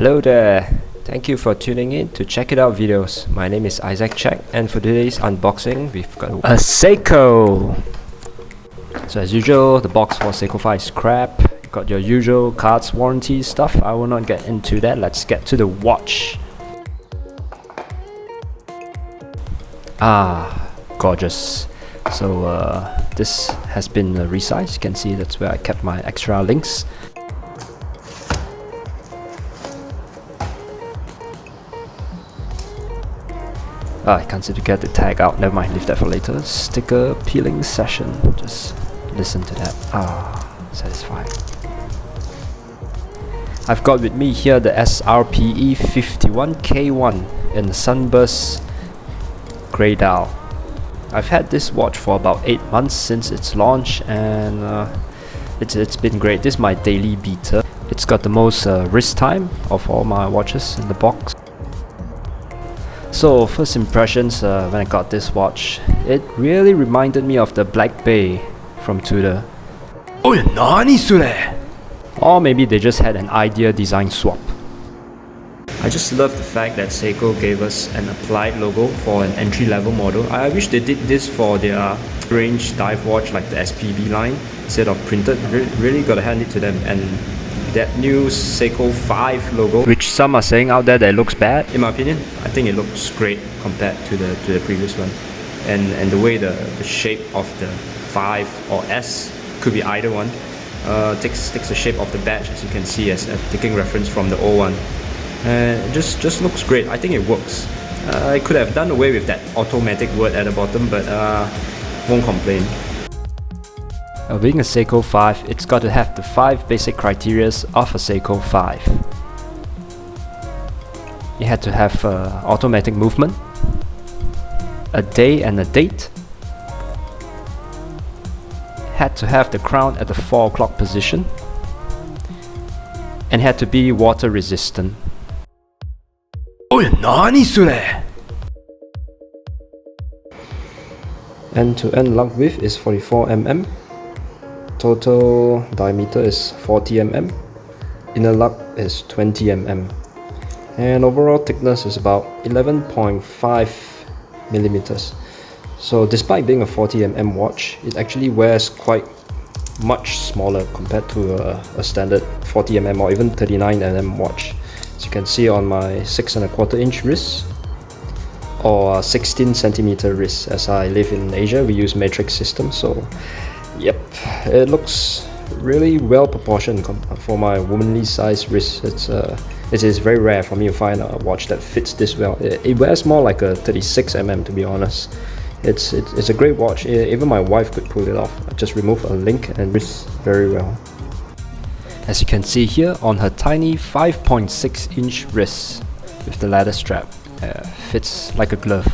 Hello there, thank you for tuning in to Check It Out videos. My name is Isaac Check, and for today's unboxing we've got a Seiko. So as usual, the box for Seiko 5 is crap. You've got your usual cards, warranty stuff. I will not get into that. Let's get to the watch. Gorgeous. So this has been resized. You can see that's where I kept my extra links. I can't seem to get the tag out. Never mind, leave that for later. Sticker peeling session. Just listen to that. Satisfying. I've got with me here the SRPE 51K1 in the Sunburst grey dial. I've had this watch for about 8 months since its launch, and it's been great. This is my daily beater. It's got the most wrist time of all my watches in the box. So first impressions when I got this watch, it really reminded me of the Black Bay from Tudor. Oh, nani sure? Or maybe they just had an idea design swap. I just love the fact that Seiko gave us an applied logo for an entry-level model. I wish they did this for their range dive watch like the SPB line instead of printed. Really gotta hand it to them. And that new Seiko 5 logo, which some are saying out there that it looks bad, in my opinion, I think it looks great compared to the previous one. And the way the shape of the 5 or S, could be either one, takes the shape of the badge, as you can see, as taking reference from the old one. It just looks great. I think it works. I could have done away with that automatic word at the bottom, but won't complain. Being a Seiko 5, it's got to have the 5 basic criteria of a Seiko 5. It had to have automatic movement, a day and a date, had to have the crown at the 4 o'clock position, and had to be water resistant. Oh, nani sure? End-to-end lug width is 44 mm. Total diameter is 40 mm, inner lug is 20 mm, and overall thickness is about 11.5 millimeters. So despite being a 40 mm watch, it actually wears quite much smaller compared to a standard 40 mm or even 39 mm watch. As you can see on my 6¼ inch wrist or 16 centimeter wrist. As I live in Asia, we use matrix system, so yep, it looks really well proportioned for my womanly size wrist. It is very rare for me to find a watch that fits this well. It wears more like a 36 mm, to be honest. It's a great watch. Even my wife could pull it off. I just remove a link and wrist very well. As you can see here on her tiny 5.6 inch wrist with the leather strap, fits like a glove.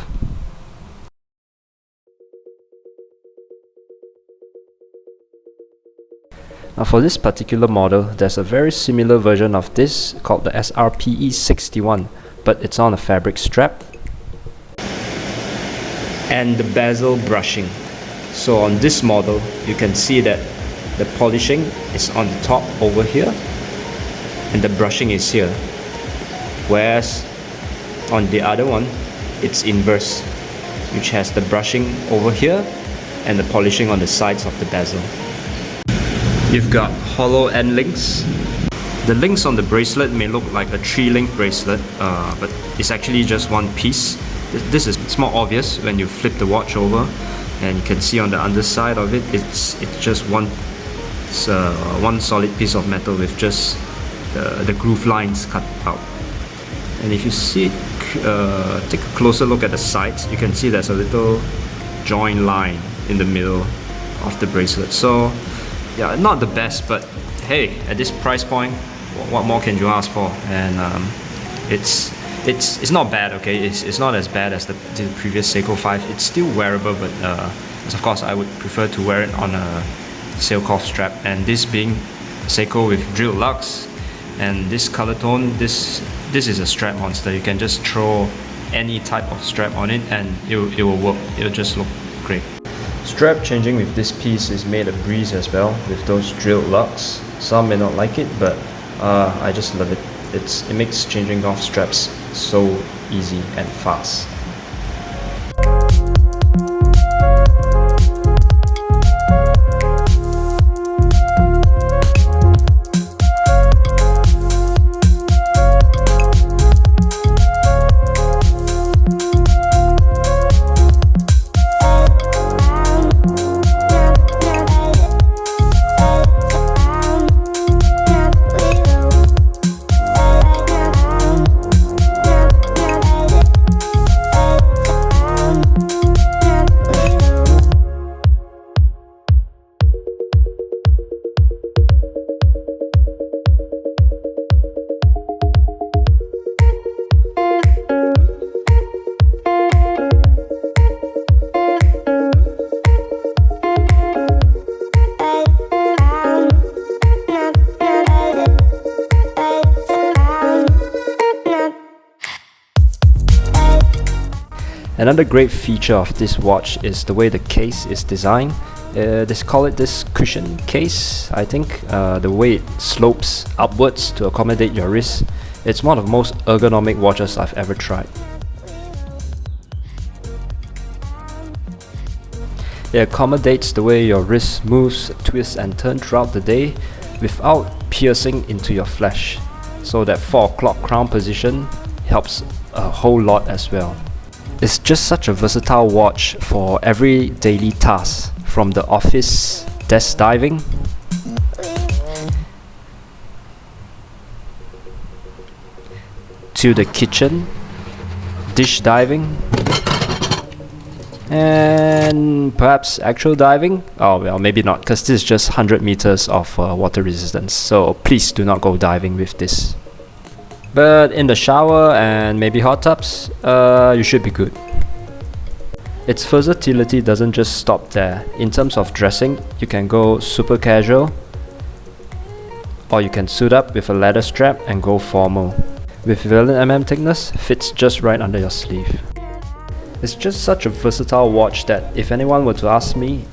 Now for this particular model, there's a very similar version of this called the SRPE 61, but it's on a fabric strap. And the bezel brushing. So on this model, you can see that the polishing is on the top over here, and the brushing is here. Whereas on the other one, it's inverse, which has the brushing over here and the polishing on the sides of the bezel. You've got hollow end links. The links on the bracelet may look like a 3-link bracelet, but it's actually just one piece. It's more obvious when you flip the watch over, and you can see on the underside of it, it's just one solid piece of metal with just the groove lines cut out. And if you see, take a closer look at the sides, you can see there's a little join line in the middle of the bracelet. So yeah, not the best, but hey, at this price point, what more can you ask for? And it's not bad, okay? It's not as bad as the previous Seiko 5. It's still wearable, but of course I would prefer to wear it on a sailcloth strap. And this being Seiko with drilled lugs and this color tone, this is a strap monster. You can just throw any type of strap on it and it will work. It'll just look great. Strap changing with this piece is made a breeze as well with those drilled lugs. Some may not like it, but I just love it. It makes changing off straps so easy and fast. Another great feature of this watch is the way the case is designed. They call it this cushion case, I think. The way it slopes upwards to accommodate your wrist. It's one of the most ergonomic watches I've ever tried. It accommodates the way your wrist moves, twists and turns throughout the day without piercing into your flesh. So that 4 o'clock crown position helps a whole lot as well. It's just such a versatile watch for every daily task, from the office desk diving to the kitchen dish diving and perhaps actual diving. Oh well, maybe not, because this is just 100 meters of water resistance, so please do not go diving with this. But in the shower and maybe hot tubs, you should be good. Its versatility doesn't just stop there. In terms of dressing, you can go super casual, or you can suit up with a leather strap and go formal. With 11mm thickness, fits just right under your sleeve. It's just such a versatile watch that if anyone were to ask me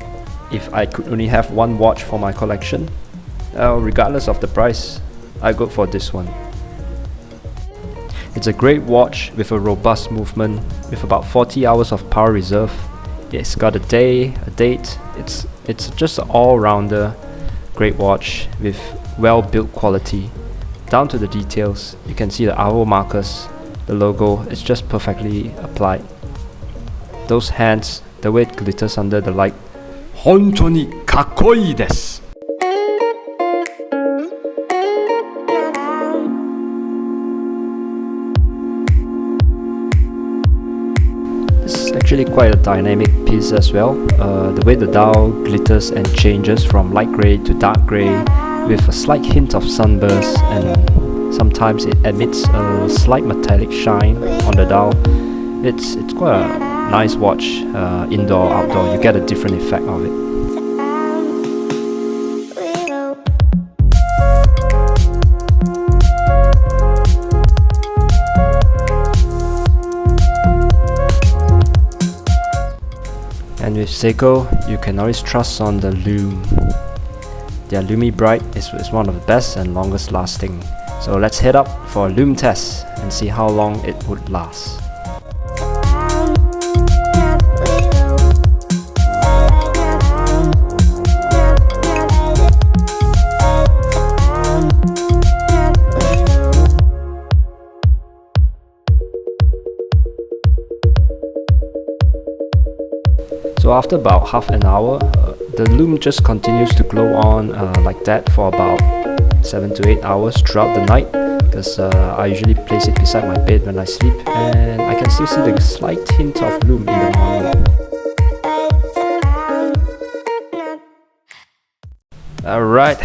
if I could only have one watch for my collection, regardless of the price, I go for this one. It's a great watch with a robust movement, with about 40 hours of power reserve. It's got a day, a date. It's just an all-rounder great watch with well-built quality. Down to the details, you can see the hour markers, the logo, it's just perfectly applied. Those hands, the way it glitters under the light. 本当にかっこいいです。It's actually quite a dynamic piece as well. The way the dial glitters and changes from light grey to dark grey with a slight hint of sunburst, and sometimes it emits a slight metallic shine on the dial. It's quite a nice watch, indoor, outdoor, you get a different effect of it. And with Seiko, you can always trust on the Lume. Their Lume Bright is one of the best and longest lasting. So let's head up for a Lume test and see how long it would last. So after about half an hour, the Lume just continues to glow on like that for about 7 to 8 hours throughout the night, because I usually place it beside my bed when I sleep, and I can still see the slight hint of Lume in the morning. Alright,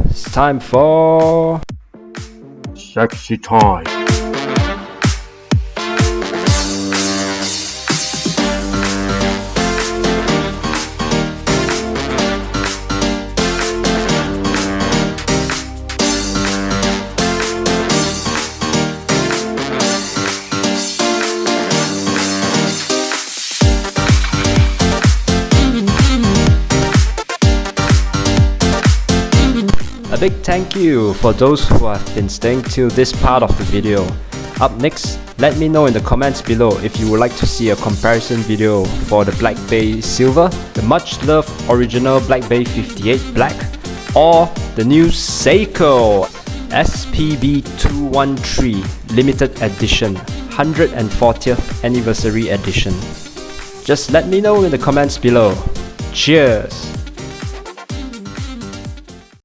it's time for sexy time. A big thank you for those who have been staying till this part of the video. Up next, let me know in the comments below if you would like to see a comparison video for the Black Bay Silver, the much loved original Black Bay 58 Black, or the new Seiko SPB 213 limited edition 140th anniversary edition. Just let me know in the comments below. Cheers!